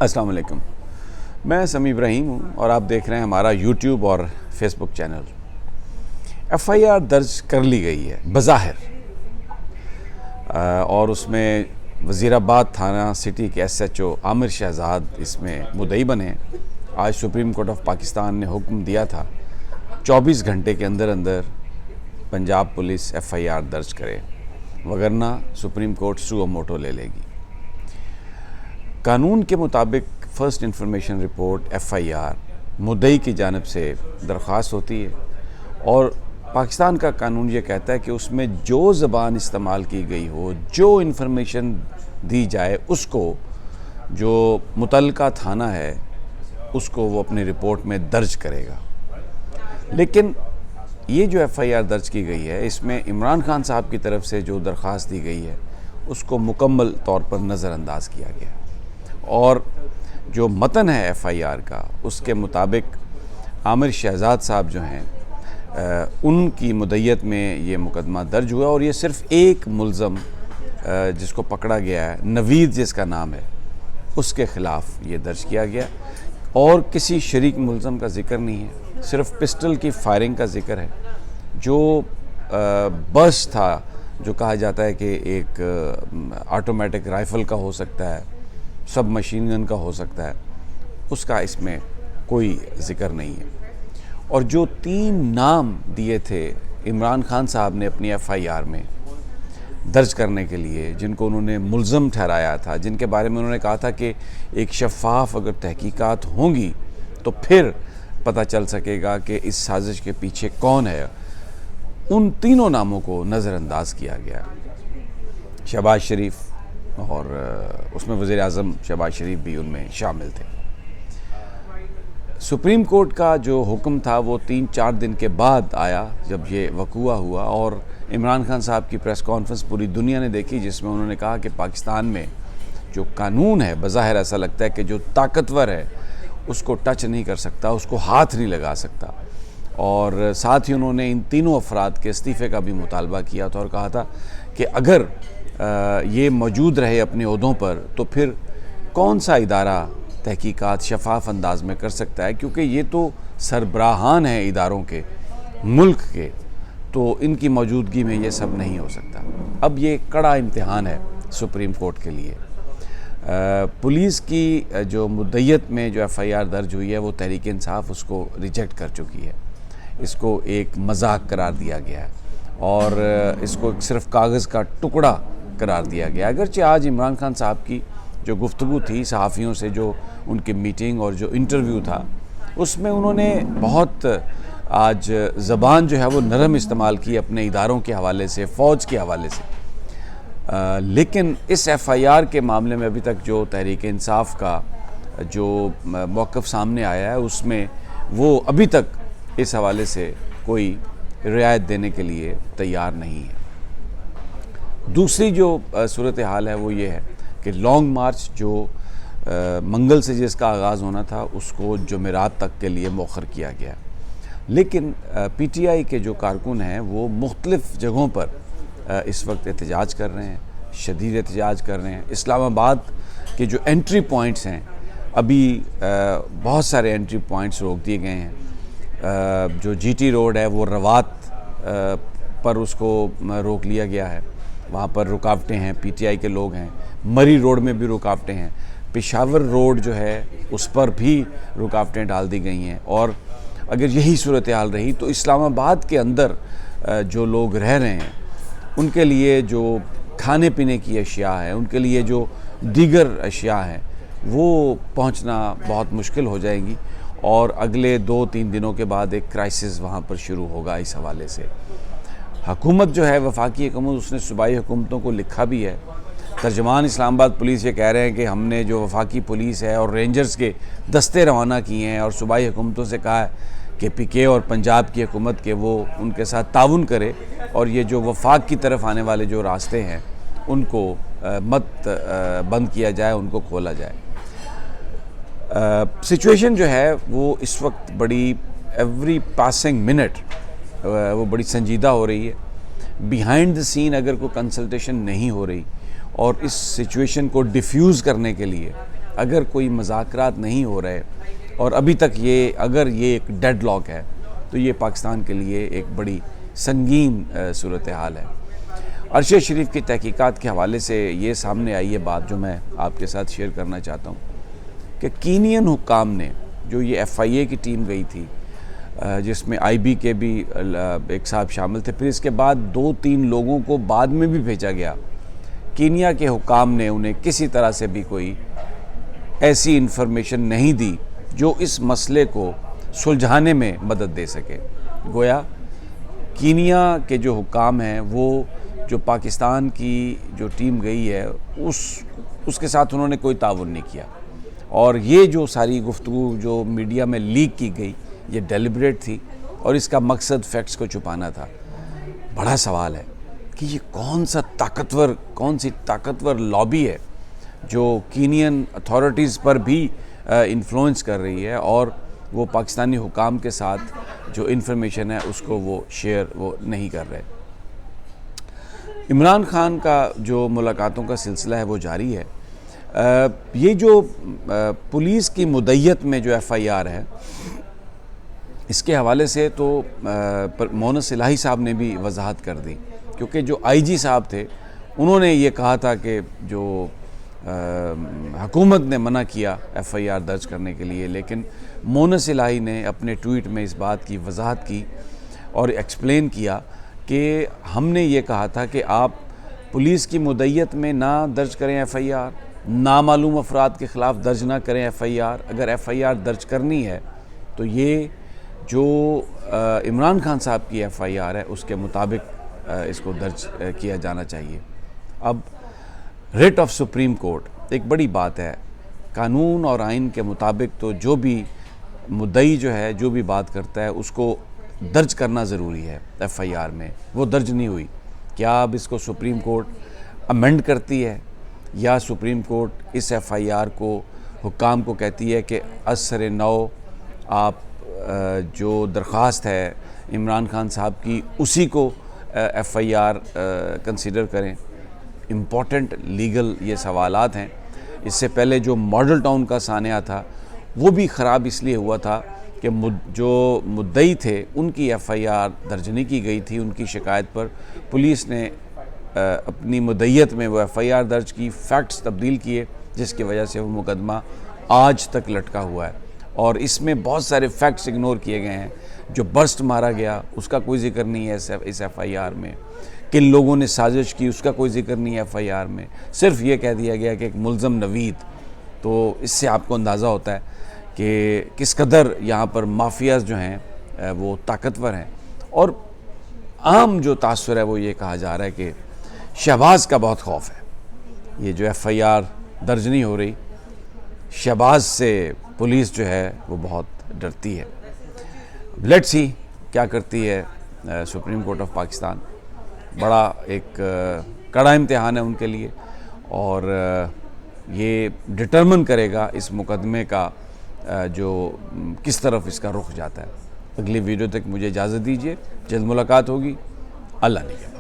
अस्सलाम वालेकुम। मैं समी इब्राहिम हूँ और आप देख रहे हैं हमारा यूट्यूब और फेसबुक चैनल। एफआईआर दर्ज कर ली गई है बज़ाहिर, और उसमें वज़ीराबाद थाना सिटी के एसएचओ आमिर शहजाद इसमें मुद्दई बने। आज सुप्रीम कोर्ट ऑफ पाकिस्तान ने हुक्म दिया था 24 घंटे के अंदर अंदर पंजाब पुलिस एफआईआर दर्ज करे, वगरना सुप्रीम कोर्ट सुओ मोटो ले लेगी। कानून के मुताबिक फ़र्स्ट इंफॉर्मेशन रिपोर्ट एफआईआर मुद्दई की जानिब से दरख्वास्त होती है और पाकिस्तान का कानून ये कहता है कि उसमें जो ज़बान इस्तेमाल की गई हो, जो इंफॉर्मेशन दी जाए, उसको जो मुतल्लिका थाना है उसको वो अपनी रिपोर्ट में दर्ज करेगा। लेकिन ये जो एफआईआर दर्ज की गई है, इसमें इमरान खान साहब की तरफ से जो दरख्वास्त दी गई है उसको मुकम्मल तौर पर नज़रअंदाज किया गया और जो मतन है एफआईआर का उसके मुताबिक आमिर शहजाद साहब जो हैं उनकी मुद्दत में ये मुकदमा दर्ज हुआ और ये सिर्फ़ एक मुल्ज़म जिसको पकड़ा गया है, नवीद जिसका नाम है, उसके ख़िलाफ़ ये दर्ज किया गया और किसी शरीक मुल्ज़म का ज़िक्र नहीं है। सिर्फ़ पिस्टल की फायरिंग का ज़िक्र है। जो बस था, जो कहा जाता है कि एक ऑटोमेटिक राइफ़ल का हो सकता है, सब मशीन गन का हो सकता है, उसका इसमें कोई ज़िक्र नहीं है। और जो 3 नाम दिए थे इमरान खान साहब ने अपनी एफआईआर में दर्ज करने के लिए, जिनको उन्होंने मुल्ज़म ठहराया था, जिनके बारे में उन्होंने कहा था कि एक शफ़ाफ अगर तहकीकात होंगी तो फिर पता चल सकेगा कि इस साजिश के पीछे कौन है, उन तीनों नामों को नज़रअंदाज किया गया। शहबाज शरीफ, और उसमें वज़ीर आज़म शहबाज शरीफ भी उनमें शामिल थे। सुप्रीम कोर्ट का जो हुक्म था वो 3-4 दिन के बाद आया जब ये वक़ूआ हुआ और इमरान खान साहब की प्रेस कॉन्फ्रेंस पूरी दुनिया ने देखी, जिसमें उन्होंने कहा कि पाकिस्तान में जो कानून है, बज़ाहिर ऐसा लगता है कि जो ताकतवर है उसको टच नहीं कर सकता, उसको हाथ नहीं लगा सकता। और साथ ही उन्होंने इन तीनों अफराद के इस्तीफ़े का भी मुतालबा किया था और कहा था कि अगर ये मौजूद रहे अपने ओहदों पर तो फिर कौन सा इदारा तहकीकात शफाफ अंदाज में कर सकता है, क्योंकि ये तो सरबराहान हैं इदारों के, मुल्क के, तो इनकी मौजूदगी में ये सब नहीं हो सकता। अब ये कड़ा इम्तिहान है सुप्रीम कोर्ट के लिए। पुलिस की जो मुद्दत में जो एफआईआर दर्ज हुई है वो तहरीक इंसाफ उसको रिजेक्ट कर चुकी है। इसको एक मजाक करार दिया गया है और इसको सिर्फ कागज़ का टुकड़ा करार दिया गया। अगरचे आज इमरान खान साहब की जो गुफ्तगू थी सहाफ़ियों से, जो उनकी मीटिंग और जो इंटरव्यू था, उसमें उन्होंने बहुत आज ज़बान जो है वो नरम इस्तेमाल की अपने इदारों के हवाले से, फ़ौज के हवाले से। लेकिन इस एफआईआर के मामले में अभी तक जो तहरीक इंसाफ का जो मौक़िफ़ सामने आया है उसमें वो अभी तक इस हवाले से कोई रियायत देने के लिए तैयार नहीं है। दूसरी जो सूरत हाल है वो ये है कि लॉन्ग मार्च जो मंगल से जिसका आगाज़ होना था उसको जुमेरात तक के लिए मौखर किया गया, लेकिन पीटीआई के जो कारकुन हैं वो मुख्तलिफ़ जगहों पर इस वक्त एहतजाज कर रहे हैं, शदीद एहतजाज कर रहे हैं। इस्लामाबाद के जो एंट्री पॉइंट्स हैं, अभी बहुत सारे एंट्री पॉइंट्स रोक दिए गए हैं। जो जीटी रोड है वो रवात पर उसको रोक लिया गया है, वहाँ पर रुकावटें हैं, पीटीआई के लोग हैं। मरी रोड में भी रुकावटें हैं, पेशावर रोड जो है उस पर भी रुकावटें डाल दी गई हैं। और अगर यही सूरत हाल रही तो इस्लामाबाद के अंदर जो लोग रह रहे हैं उनके लिए जो खाने पीने की अशिया है, उनके लिए जो दीगर अशिया हैं, वो पहुंचना बहुत मुश्किल हो जाएगी और अगले 2-3 दिनों के बाद एक क्राइसिस वहाँ पर शुरू होगा। इस हवाले से हुकूमत जो है, वफाकी हुकूमत, उसने सूबाई हुकूमतों को लिखा भी है। तर्जमान इस्लामाबाद पुलिस ये कह रहे हैं कि हमने जो वफाकी पुलिस है और रेंजर्स के दस्ते रवाना किए हैं और सूबाई हुकूमतों से कहा है कि पीके और पंजाब की हुकूमत के वो उनके साथ ताउन करे और ये जो वफाक की तरफ आने वाले जो रास्ते हैं उनको मत बंद किया जाए, उनको खोला जाए। सिचुएशन जो है वो इस वक्त बड़ी एवरी पासिंग मिनट वो बड़ी संजीदा हो रही है। बिहाइंड द सीन अगर कोई कंसल्टेशन नहीं हो रही और इस सिचुएशन को डिफ्यूज़ करने के लिए اگر کوئی مذاکرات نہیں ہو رہے اور ابھی تک اگر یہ ایک ڈیڈ لاک ہے تو یہ پاکستان کے لیے ایک بڑی سنگین صورتحال ہے۔ عرش شریف کی تحقیقات کے حوالے سے یہ سامنے آئی ہے بات جو میں آپ کے ساتھ شیئر کرنا چاہتا ہوں کہ کینین حکام نے جو یہ ایف آئی اے کی ٹیم گئی تھی جس میں آئی بی کے بھی ایک صاحب شامل تھے، پھر اس کے بعد 2-3 لوگوں کو بعد میں بھی بھیجا گیا، کینیا کے حکام نے انہیں کسی طرح سے بھی کوئی ایسی انفارمیشن نہیں دی جو اس مسئلے کو سلجھانے میں مدد دے سکے۔ گویا کینیا کے جو حکام ہیں وہ جو پاکستان کی جو ٹیم گئی ہے اس کے ساتھ انہوں نے کوئی تعاون نہیں کیا، اور یہ جو ساری گفتگو جو میڈیا میں لیک کی گئی یہ ڈیلیبریٹ تھی اور اس کا مقصد فیکٹس کو چھپانا تھا۔ بڑا سوال ہے کہ یہ کون سی طاقتور لابی ہے جو کینین اتھارٹیز پر بھی انفلوئنس کر رہی ہے اور وہ پاکستانی حکام کے ساتھ جو انفارمیشن ہے اس کو وہ شیئر نہیں کر رہے۔ عمران خان کا جو ملاقاتوں کا سلسلہ ہے وہ جاری ہے۔ یہ جو پولیس کی مدعیت میں جو ایف آئی آر ہے اس کے حوالے سے تو مونس الہی صاحب نے بھی وضاحت کر دی، کیونکہ جو آئی جی صاحب تھے انہوں نے یہ کہا تھا کہ جو حکومت نے منع کیا ایف آئی آر درج کرنے کے لیے، لیکن مونس الہی نے اپنے ٹویٹ میں اس بات کی وضاحت کی اور ایکسپلین کیا کہ ہم نے یہ کہا تھا کہ آپ پولیس کی مدعیت میں نہ درج کریں ایف آئی آر، نامعلوم افراد کے خلاف درج نہ کریں ایف آئی آر۔ اگر ایف آئی آر درج کرنی ہے تو یہ جو عمران خان صاحب کی ایف آئی آر ہے اس کے مطابق اس کو درج کیا جانا چاہیے۔ اب ریٹ آف سپریم کورٹ ایک بڑی بات ہے، قانون اور آئین کے مطابق تو جو بھی مدعی جو ہے جو بھی بات کرتا ہے اس کو درج کرنا ضروری ہے ایف آئی آر میں، وہ درج نہیں ہوئی۔ کیا اب اس کو سپریم کورٹ امینڈ کرتی ہے یا سپریم کورٹ اس ایف آئی آر کو حکام کو کہتی ہے کہ از سر نو آپ جو درخواست ہے عمران خان صاحب کی اسی کو ایف آئی آر کنسیڈر کریں؟ امپورٹنٹ لیگل یہ سوالات ہیں۔ اس سے پہلے جو ماڈل ٹاؤن کا سانحہ تھا وہ بھی خراب اس لیے ہوا تھا کہ جو مدعی تھے ان کی ایف آئی آر درج نہیں کی گئی تھی، ان کی شکایت پر پولیس نے اپنی مدعیت میں وہ ایف آئی آر درج کی، فیکٹس تبدیل کیے، جس کی وجہ سے وہ مقدمہ آج تک لٹکا ہوا ہے، اور اس میں بہت سارے فیکٹس اگنور کیے گئے ہیں۔ جو برسٹ مارا گیا اس کا کوئی ذکر نہیں ہے اس ایف آئی آر میں، کن لوگوں نے سازش کی اس کا کوئی ذکر نہیں ہے ایف آئی آر میں، صرف یہ کہہ دیا گیا کہ ایک ملزم نوید۔ تو اس سے آپ کو اندازہ ہوتا ہے کہ کس قدر یہاں پر مافیاز جو ہیں وہ طاقتور ہیں، اور عام جو تاثر ہے وہ یہ کہا جا رہا ہے کہ شہباز کا بہت خوف ہے۔ یہ جو ایف آئی آر درج نہیں ہو رہی، شہباز سے پولیس جو ہے وہ بہت ڈرتی ہے۔ لیٹس سی کیا کرتی ہے سپریم کورٹ آف پاکستان۔ بڑا ایک کڑا امتحان ہے ان کے لیے، اور یہ ڈٹرمن کرے گا اس مقدمے کا جو کس طرف اس کا رخ جاتا ہے۔ اگلی ویڈیو تک مجھے اجازت دیجیے، جلد ملاقات ہوگی۔ اللہ نگہبان۔